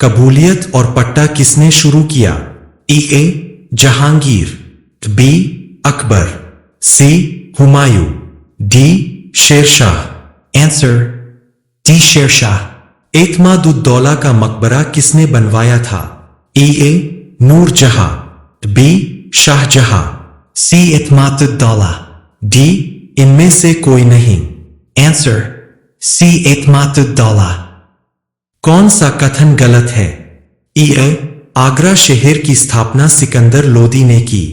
कबूलियत और पट्टा किसने शुरू किया? A Jahangir, B Akbar, C Humayun, D Sher Shah. Answer D Sher Shah. Itimaduddaula का मकबरा किसने बनवाया था? A Nurjahan, B Shahjahan, C Itimaduddaula, D इनमें से कोई नहीं। Answer C Itimaduddaula. कौन सा कथन गलत है? ए आगरा शहर की स्थापना सिकंदर लोदी ने की,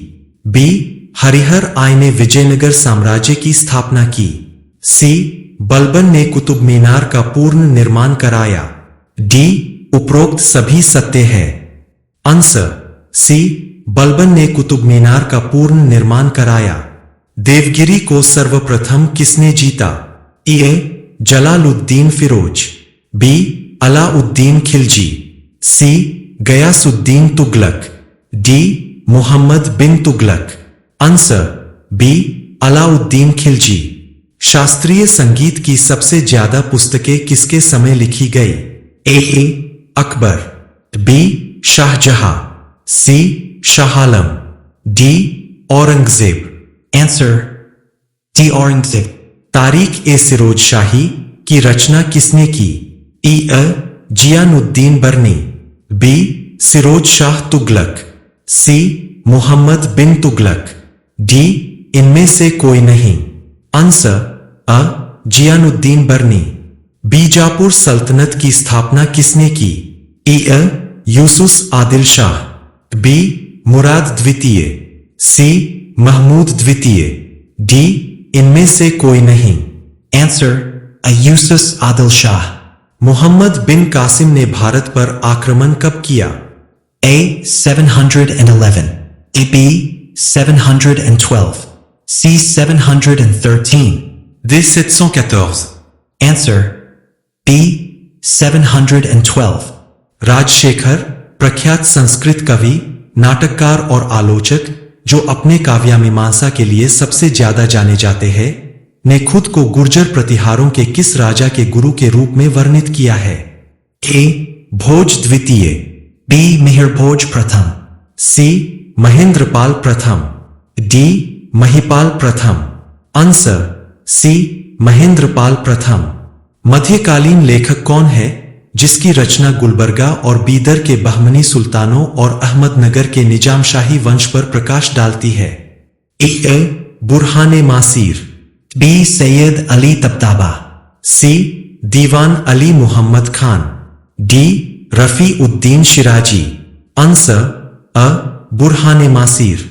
बी हरिहर आई ने विजयनगर साम्राज्य की स्थापना की, सी बलबन ने कुतुब मीनार का पूर्ण निर्माण कराया, डी उपरोक्त सभी सत्य है। आंसर सी बलबन ने कुतुब मीनार का पूर्ण निर्माण कराया। देवगिरी को सर्वप्रथम किसने जीता? A Jalaluddin Firoz, B Alauddin Khilji, C Ghiyasuddin Tughlaq, D Mohammad bin Tughlaq. Answer B Alauddin Khilji. शास्त्रीय संगीत की सबसे ज्यादा पुस्तकें किसके समय लिखी गई? A Akbar, B Shahjahan, C Shah Alam, D Aurangzeb. Answer D Aurangzeb. तारीख ए सिरोज शाही की रचना किसने की? ए जियानुद्दीन बरनी, बी सिरोज शाह तुगलक, सी मोहम्मद बिन तुगलक, डी इनमें से कोई नहीं। आंसर अ जियानुद्दीन बरनी। बीजापुर सल्तनत की स्थापना किसने की? ए यूसुफ आदिल शाह, बी मुराद द्वितीय, सी महमूद द्वितीय, डी इनमें से कोई नहीं। Answer A Yusuf Adil Shah. मोहम्मद बिन कासिम ने भारत पर आक्रमण कब किया? A 711, A B 712, C 713, D 714। Answer B 712। Rajashekhar प्रख्यात संस्कृत कवि, नाटककार और आलोचक जो अपने काव्यामीमांसा के लिए सबसे ज्यादा जाने जाते हैं, ने खुद को गुर्जर प्रतिहारों के किस राजा के गुरु के रूप में वर्णित किया है? ए भोज द्वितीय, बी मिहिरभोज प्रथम, सी महेंद्रपाल प्रथम, डी महिपाल प्रथम। आंसर सी महेंद्रपाल प्रथम। मध्यकालीन लेखक कौन है जिसकी रचना गुलबर्गा और बीदर के बहमनी सुल्तानों और अहमदनगर के निजामशाही वंश पर प्रकाश डालती है? ए बुरहाने मासीर, बी सैयद अली तबताबा, सी दीवान अली मुहम्मद खान, डी रफी उद्दीन शिराजी। आंसर अ बुरहाने मासीर।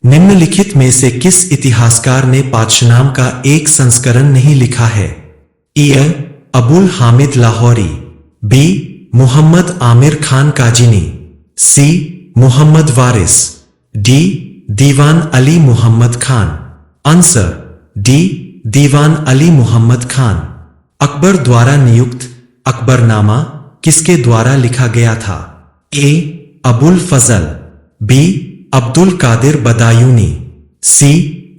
निम्नलिखित में से किस इतिहासकार ने पादशनाम का एक संस्करण नहीं लिखा है? ए अबुल हामिद लाहौरी, बी मुहम्मद आमिर खान काजिनी, सी मुहम्मद वारिस, डी दीवान अली मुहम्मद खान। आंसर डी दीवान अली मुहम्मद खान। अकबर द्वारा नियुक्त अकबरनामा किसके द्वारा लिखा गया था? ए अबुल फजल, बी अब्दुल कादिर बदायूनी, सी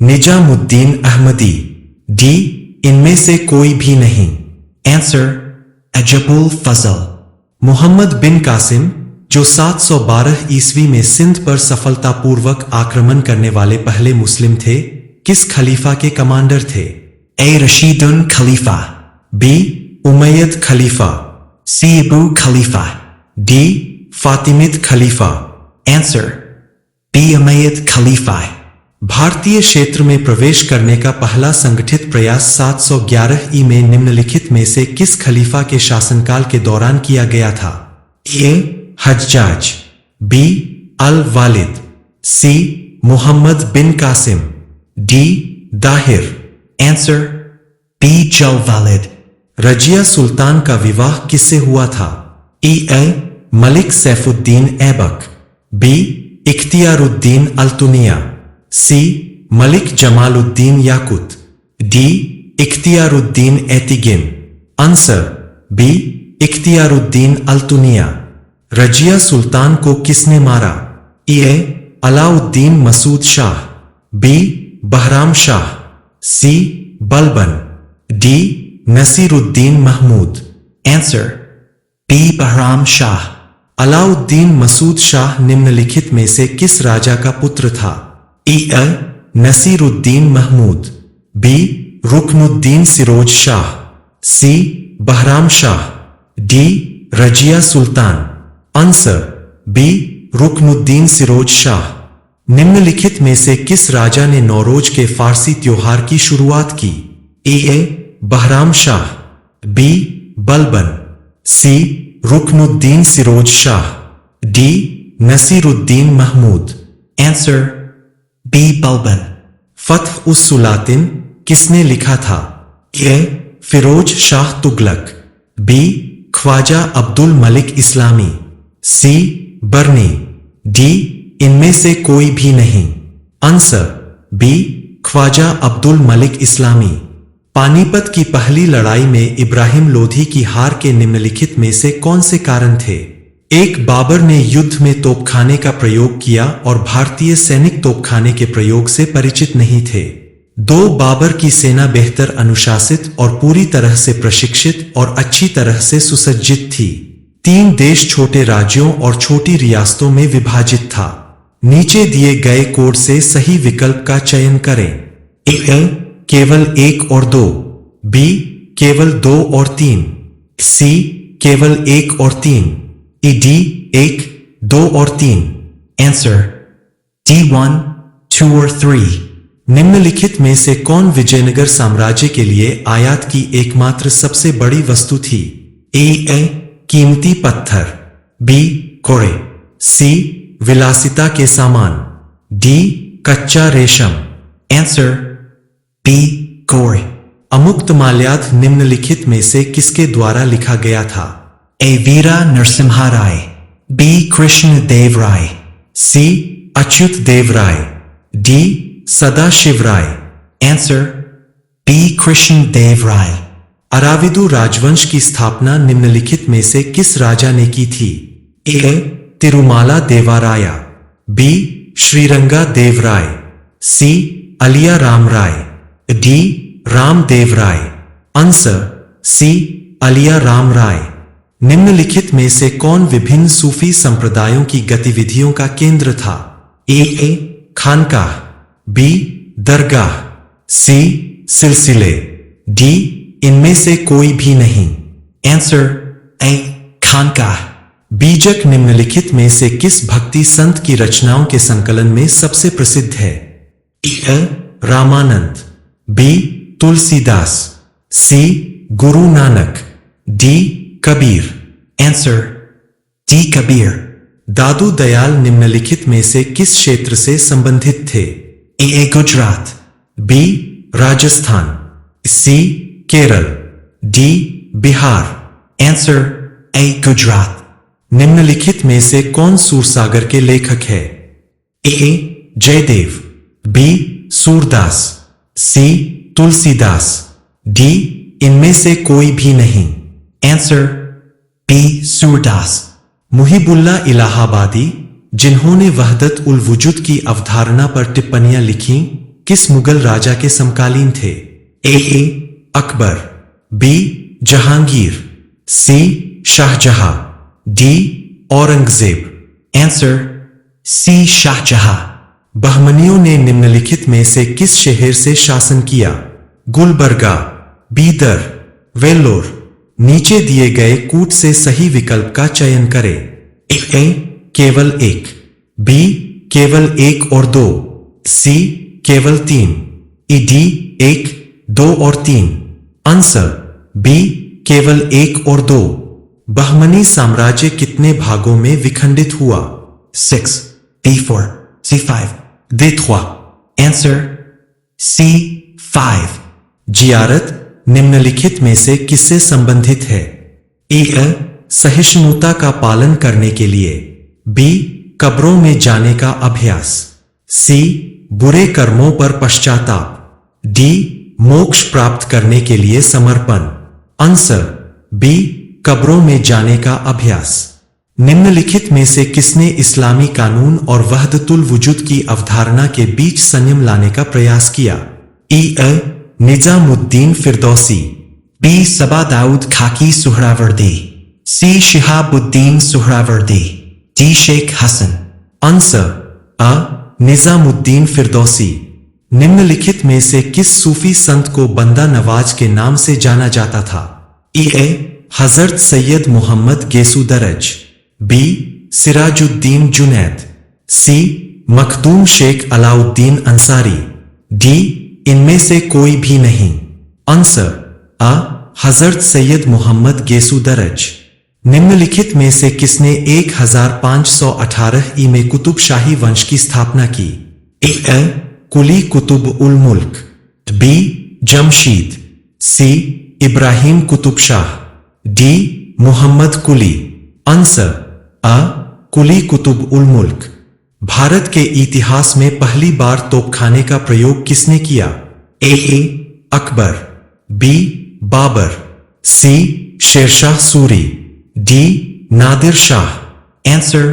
निजामुद्दीन अहमदी, डी इनमें से कोई भी नहीं। आंसर अजबुल फजल। मोहम्मद बिन कासिम जो 712 ईस्वी में सिंध पर सफलतापूर्वक आक्रमण करने वाले पहले मुस्लिम थे, किस खलीफा के कमांडर थे? ए रशीदुन खलीफा, बी उमैयद खलीफा, सी अबू खलीफा, डी फातिमिद खलीफा। आंसर बी उमैयद खलीफा। भारतीय क्षेत्र में प्रवेश करने का पहला संगठित प्रयास 711 ई में निम्नलिखित में से किस खलीफा के शासनकाल के दौरान किया गया था? ए Hajjaj, B Al Walid, C Muhammad bin Qasim, D Dahir. Answer B Al Walid. Razia Sultan का विवाह किससे हुआ था? A Malik Saifuddin Aibak, B Ikhtiyaruddin Altunia, C Malik Jamaluddin Yaqut, D Ikhtiyaruddin Aitigin. Answer B Ikhtiyaruddin Altunia. Razia Sultan को किसने मारा? A Alauddin Masud Shah, B Bahram Shah, C Balban, D Nasiruddin Mahmud. Answer B Bahram Shah. Alauddin Masud Shah निम्नलिखित में से किस राजा का पुत्र था? A. Nasiruddin Mahmud, B. Ruknuddin Firoz Shah, C. Bahram Shah, D. Razia Sultan. Answer B. Ruknuddin Firoz Shah. निम्नलिखित में से किस राजा ने नौरोज के फारसी त्योहार की शुरुआत की? A. Bahram Shah, B. Balban, C. Ruknuddin Firoz Shah, D. Nasiruddin Mahmud. Answer B. Balban. Futuh us Salatin किसने लिखा था? A. Firoz Shah Tughlaq, B. Khwaja Abdul Malik Isami, C. Barani, D. इनमें से कोई भी नहीं। Answer B. ख्वाजा अब्दुल मलिक इस्लामी। पानीपत की पहली लड़ाई में इब्राहिम लोधी की हार के निम्नलिखित में से कौन से कारण थे? एक. बाबर ने युद्ध में तोपखाने का प्रयोग किया और भारतीय सैनिक तोपखाने के प्रयोग से परिचित नहीं थे। 2. बाबर की सेना बेहतर अनुशासित और पूरी तरह से प्रशिक्षित और अच्छी तरह से सुसज्जित थी। 3. देश छोटे राज्यों और छोटी रियासतों में विभाजित था। नीचे दिए गए कोड से सही विकल्प का चयन करें। ए. केवल 1 और 2, बी. केवल 2 और 3, सी. केवल 1 और 3, डी. 1, 2 और 3। Answer D. 1, 2 और 3। निम्नलिखित में से कौन विजयनगर साम्राज्य के लिए आयात की एकमात्र सबसे बड़ी वस्तु थी? ए. कीमती पत्थर, बी. कोड़े, सी. विलासिता के सामान, डी. कच्चा रेशम। Answer B. कोड़े। अमुक्त माल्यार्थ निम्नलिखित में से किसके द्वारा लिखा गया था? A. Vira Narasimha Raya, B. Krishna Deva Raya, C. Achyuta Deva Raya, D. Sadashiva Raya. Answer B. Krishna Deva Raya. Aravidu राजवंश की स्थापना निम्नलिखित में से किस राजा ने की थी? A. Tirumala Devaraya, B. Sriranga Deva Raya, C. Aliya Rama Raya, D. Ramadeva Raya. Answer C. Aliya Rama Raya. निम्नलिखित में से कौन विभिन्न सूफी संप्रदायों की गतिविधियों का केंद्र था? A. Khanqah, B. Dargah, C. सिलसिले, डी. इनमें से कोई भी नहीं। Answer A. खानकाह। बीजक निम्नलिखित में से किस भक्ति संत की रचनाओं के संकलन में सबसे प्रसिद्ध है? A. Ramanand, B. Tulsidas, C. Guru Nanak, D. Kabir. Answer D. Kabir. Dadu Dayal निम्नलिखित में से किस क्षेत्र से संबंधित थे? A. Gujarat, B. Rajasthan, C. Kerala, D. Bihar. Answer A. Gujarat. निम्नलिखित में से कौन सूरसागर के लेखक है? A. Jayadev, B. Surdas, C. Tulsidas, D. इनमें से कोई भी नहीं। Answer B. सूरदास। मुहिबुल्ला इलाहाबादी, जिन्होंने वहदत उल वुजूद की अवधारणा पर टिप्पणियां लिखीं, किस मुगल राजा के समकालीन थे? A. Akbar, B. Jahangir, C. Shahjahan, D. Aurangzeb. Answer C. Shahjahan. बहमनियों ने निम्नलिखित में से किस शहर से शासन किया? गुलबर्गा, बीदर, वेल्लोर। नीचे दिए गए कूट से सही विकल्प का चयन करें। ए. केवल 1, बी. केवल 1 और 2, सी. केवल 3, डी. 1, 2 और 3। Answer B. केवल 1 और 2। बहमनी साम्राज्य कितने भागों में विखंडित हुआ? 6, D4, C5, D3। Answer C. 5। जियारत निम्नलिखित में से किससे संबंधित है? ए. सहिष्णुता का पालन करने के लिए, बी. कब्रों में जाने का अभ्यास, सी. बुरे कर्मों पर पश्चाताप, डी. मोक्ष प्राप्त करने के लिए समर्पण। Answer B. कब्रों में जाने का अभ्यास। निम्नलिखित में से किसने इस्लामी कानून और वहदतुल वुजूद की अवधारणा के बीच संयम लाने का प्रयास किया? A. Nizamuddin Firdausi, B. Baba Daud Khaki Suhrawardi, C. Shihabuddin Suhrawardi, D. Sheikh Hassan. Answer अ निजामुद्दीन फिरदौसी। निम्नलिखित में से किस सूफी संत को बंदा नवाज के नाम से जाना जाता था? ए हजरत सैयद मोहम्मद गेसू दरज, बी सिराजुद्दीन जुनैद, सी मखदूम शेख अलाउद्दीन अंसारी, डी इनमें से कोई भी नहीं। आंसर अ हजरत सैयद मोहम्मद गेसू दरज। निम्नलिखित में से किसने 1518 ई में कुतुब शाही वंश की स्थापना की? ए कुली कुतुब उल मुल्क, बी जमशीद, सी इब्राहिम कुतुब शाह, डी मोहम्मद कुली। आंसर अ कुली कुतुब उल मुल्क। भारत के इतिहास में पहली बार तोपखाने का प्रयोग किसने किया? A Akbar, B Babur, C Sher Shah Suri, D Nadir Shah. Answer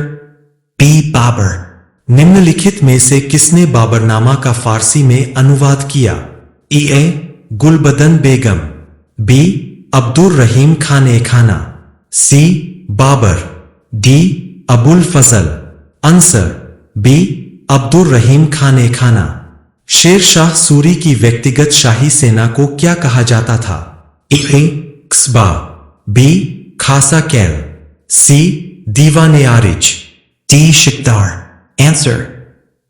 B. Babur. निम्नलिखित में से किसने बाबरनामा का फारसी में अनुवाद किया? ए गुलबदन बेगम, बी अब्दुर रहीम खान ए खाना, सी बाबर, डी अबुल फजल। आंसर बी अब्दुर रहीम खान ए खाना। शेर शाह सूरी की व्यक्तिगत शाही सेना को क्या कहा जाता था? ए क्सबा, बी खासा कैल, सी दीवाने Ariz, D. Shikdar. Answer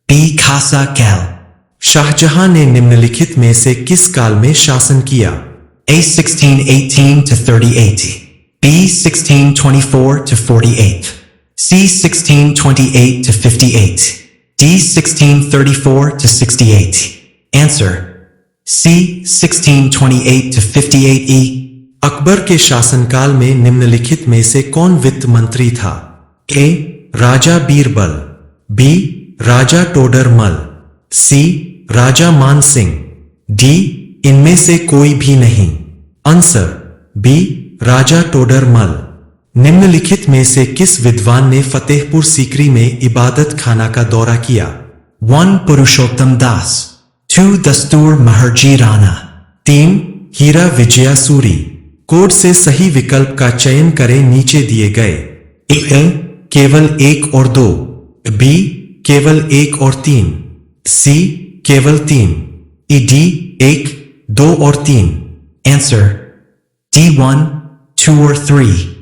B. Khasa Kal. Shahjahan ने निम्नलिखित में से किस काल में शासन किया? A. 1618 to 38, B. 1624 to 48, C. 1628 to 58, D. 1634 to 68. Answer C. 1628 to 58E. Akbar के शासनकाल में निम्नलिखित में से कौन वित्त मंत्री था? ए राजा बीरबल, बी राजा टोडरमल, सी राजा मान सिंह, डी इनमें से कोई भी नहीं। आंसर बी राजा टोडरमल। निम्नलिखित में से किस विद्वान ने फतेहपुर सीकरी में इबादत खाना का दौरा किया? 1. Purushottam Das. 2. Dastur Maharji Rana. 3. हीरा विजया सूरी। कोड से सही विकल्प का चयन करें नीचे दिए गए। ए केवल 1 और 2, बी केवल 1 और 3, सी केवल 3, डी 1, 2 और 3। Answer D. 1, 2 or 3.